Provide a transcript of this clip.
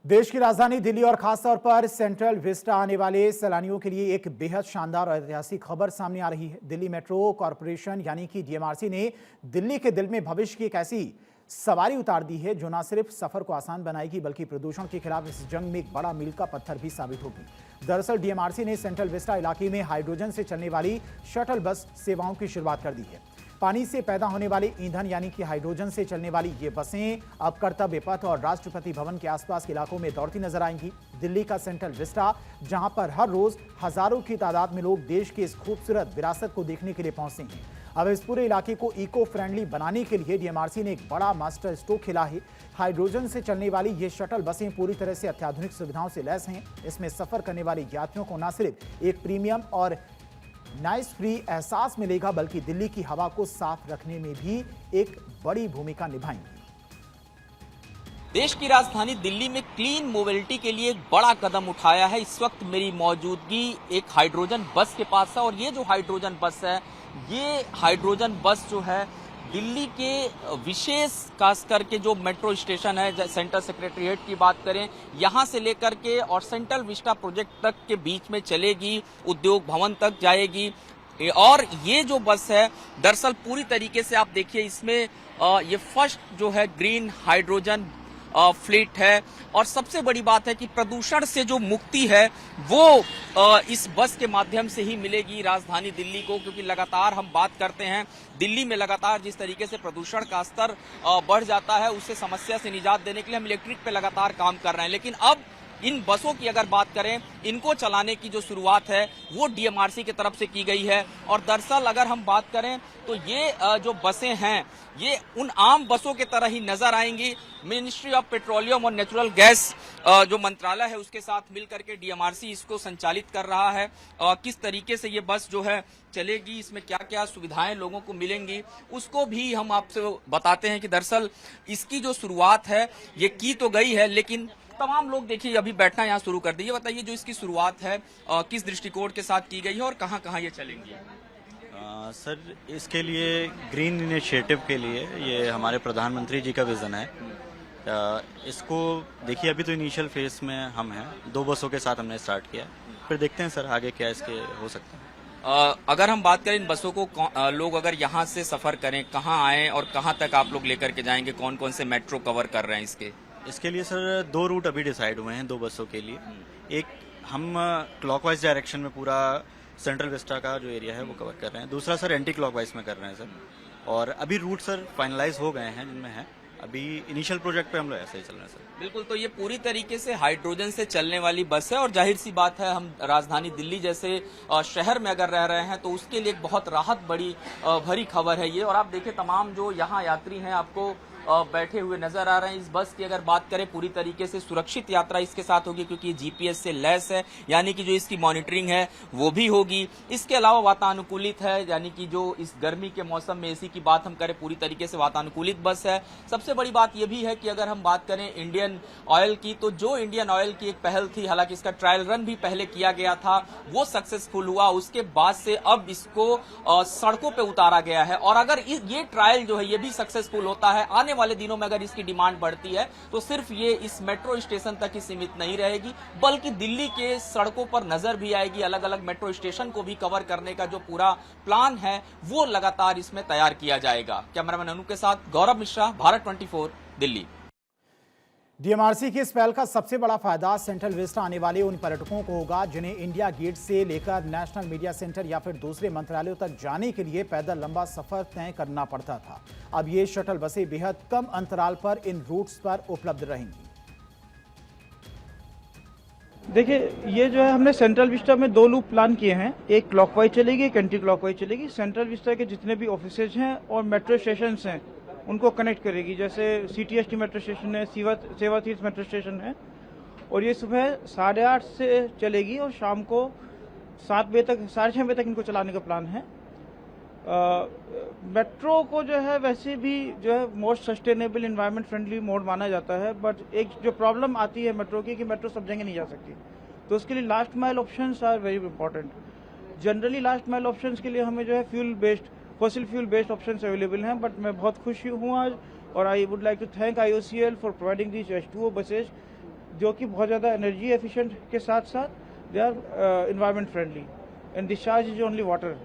देश की राजधानी दिल्ली और खासतौर पर सेंट्रल विस्टा आने वाले सैलानियों के लिए एक बेहद शानदार और ऐतिहासिक खबर सामने आ रही है। दिल्ली मेट्रो कॉरपोरेशन यानी कि डीएमआरसी ने दिल्ली के दिल में भविष्य की एक ऐसी सवारी उतार दी है जो न सिर्फ सफर को आसान बनाएगी बल्कि प्रदूषण के खिलाफ इस जंग में एक बड़ा मील का पत्थर भी साबित होगी। दरअसल डीएमआरसी ने सेंट्रल विस्टा इलाके में हाइड्रोजन से चलने वाली शटल बस सेवाओं की शुरुआत कर दी है। पानी से पैदा होने वाले ईंधन यानी कि हाइड्रोजन से चलने वाली ये बसें अब कर्तव्य पथ और राष्ट्रपति भवन के आसपास के इलाकों में दौड़ती नजर आएंगी। दिल्ली का सेंट्रल विस्टा, जहां पर हर रोज हजारों की तादाद में लोग देश की इस खूबसूरत विरासत को देखने के लिए पहुंचते हैं। अब इस पूरे इलाके को इको फ्रेंडली बनाने के लिए डीएमआरसी ने एक बड़ा मास्टर स्ट्रोक खेला है। हाइड्रोजन से चलने वाली ये शटल बसें पूरी तरह से अत्याधुनिक सुविधाओं से लैस हैं। इसमें सफर करने वाले यात्रियों को न सिर्फ एक प्रीमियम और नॉइज फ्री एहसास मिलेगा बल्कि दिल्ली की हवा को साफ रखने में भी एक बड़ी भूमिका निभाएंगी। देश की राजधानी दिल्ली में क्लीन मोबिलिटी के लिए एक बड़ा कदम उठाया है। इस वक्त मेरी मौजूदगी एक हाइड्रोजन बस के पास है और ये जो हाइड्रोजन बस है, ये हाइड्रोजन बस जो है दिल्ली के विशेष खास करके जो मेट्रो स्टेशन है, सेंट्रल सेक्रेटरीट की बात करें, यहां से लेकर के और सेंट्रल विस्टा प्रोजेक्ट तक के बीच में चलेगी, उद्योग भवन तक जाएगी। और ये जो बस है दरअसल पूरी तरीके से आप देखिए इसमें ये फर्स्ट जो है ग्रीन हाइड्रोजन फ्लीट है और सबसे बड़ी बात है कि प्रदूषण से जो मुक्ति है वो इस बस के माध्यम से ही मिलेगी राजधानी दिल्ली को, क्योंकि लगातार हम बात करते हैं दिल्ली में लगातार जिस तरीके से प्रदूषण का स्तर बढ़ जाता है, उससे समस्या से निजात देने के लिए हम इलेक्ट्रिक पे लगातार काम कर रहे हैं। लेकिन अब इन बसों की अगर बात करें, इनको चलाने की जो शुरुआत है वो डीएमआरसी की तरफ से की गई है। और दरअसल अगर हम बात करें तो ये जो बसें हैं ये उन आम बसों के तरह ही नजर आएंगी। मिनिस्ट्री ऑफ पेट्रोलियम और नेचुरल गैस जो मंत्रालय है उसके साथ मिलकर के डीएमआरसी इसको संचालित कर रहा है। किस तरीके से ये बस जो है चलेगी, इसमें क्या क्या सुविधाएं लोगों को मिलेंगी, उसको भी हम आपसे बताते हैं कि दरअसल इसकी जो शुरुआत है ये की तो गई है, लेकिन तमाम लोग देखिए अभी बैठना यहाँ शुरू कर दिए। बताइए जो इसकी शुरुआत है किस दृष्टिकोण के साथ की गई है और कहाँ कहाँ ये चलेंगी? सर, इसके लिए ग्रीन इनिशिएटिव के लिए ये हमारे प्रधानमंत्री जी का विजन है। इसको देखिए अभी तो इनिशियल फेज में हम हैं, 2 बसों के साथ हमने स्टार्ट किया, फिर देखते हैं सर आगे क्या इसके हो सकता है। अगर हम बात करें इन बसों को लोग अगर यहाँ से सफर करें, कहाँ आए और कहाँ तक आप लोग लेकर के जाएंगे, कौन कौन से मेट्रो कवर कर रहे हैं इसके लिए सर 2 रूट अभी डिसाइड हुए हैं 2 बसों के लिए। एक हम क्लॉकवाइज डायरेक्शन में पूरा सेंट्रल विस्टा का जो एरिया है वो कवर कर रहे हैं, दूसरा सर एंटी क्लॉकवाइज में कर रहे हैं सर। और अभी रूट सर फाइनलाइज हो गए हैं जिनमें है, अभी इनिशियल प्रोजेक्ट पे हम लोग ऐसे ही चल रहे हैं सर। बिल्कुल, तो ये पूरी तरीके से हाइड्रोजन से चलने वाली बस है और जाहिर सी बात है हम राजधानी दिल्ली जैसे शहर में अगर रह रहे हैं तो उसके लिए एक बहुत राहत बड़ी भरी खबर है ये। और आप देखिए तमाम जो यहाँ यात्री हैं आपको बैठे हुए नजर आ रहे हैं। इस बस की अगर बात करें पूरी तरीके से सुरक्षित यात्रा इसके साथ होगी क्योंकि जीपीएस से लैस है, यानी कि जो इसकी मॉनिटरिंग है वो भी होगी। इसके अलावा वातानुकूलित है, यानी कि जो इस गर्मी के मौसम में एसी की बात हम करें पूरी तरीके से वातानुकूलित बस है। सबसे बड़ी बात यह भी है कि अगर हम बात करें इंडियन ऑयल की, तो जो इंडियन ऑयल की एक पहल थी, हालांकि इसका ट्रायल रन भी पहले किया गया था, वो सक्सेसफुल हुआ। उसके बाद से अब इसको सड़कों पर उतारा गया है और अगर ये ट्रायल जो है ये भी सक्सेसफुल होता है, आने वाले दिनों में अगर इसकी डिमांड बढ़ती है तो सिर्फ ये इस मेट्रो स्टेशन तक ही सीमित नहीं रहेगी बल्कि दिल्ली के सड़कों पर नजर भी आएगी। अलग अलग मेट्रो स्टेशन को भी कवर करने का जो पूरा प्लान है वो लगातार इसमें तैयार किया जाएगा। कैमरामैन अनु के साथ गौरव मिश्रा, भारत 24, दिल्ली। डीएमआरसी की इस पहल का सबसे बड़ा फायदा सेंट्रल विस्टा आने वाले उन पर्यटकों को होगा जिन्हें इंडिया गेट से लेकर नेशनल मीडिया सेंटर या फिर दूसरे मंत्रालयों तक जाने के लिए पैदल लंबा सफर तय करना पड़ता था। अब ये शटल बसें बेहद कम अंतराल पर इन रूट्स पर उपलब्ध रहेंगी। देखिए, ये जो है हमने सेंट्रल विस्टा में 2 लूप प्लान किए हैं, एक क्लॉकवाइज चलेगी, एक एंटी क्लॉकवाइज चलेगी। सेंट्रल विस्टा के जितने भी ऑफिसेज हैं और मेट्रो स्टेशन हैं उनको कनेक्ट करेगी, जैसे सीटीएसटी मेट्रो स्टेशन है, सेवा तीर्थ मेट्रो स्टेशन है। और ये सुबह 8:30 से चलेगी और शाम को 7 बजे तक, 6:30 बजे तक इनको चलाने का प्लान है। मेट्रो को जो है वैसे भी जो है most sustainable environment friendly mode माना जाता है, बट एक जो प्रॉब्लम आती है मेट्रो की कि मेट्रो सब जगह नहीं जा सकती, तो उसके लिए last mile options are very important. Generally last mile options के लिए हमें जो है fossil fuel based options available हैं, बट मैं बहुत खुश हूँ आज और I would like to thank IOCL for providing these H2O buses जो कि बहुत ज़्यादा एनर्जी एफिशिएंट के साथ साथ they are environment friendly, and the charge is only water.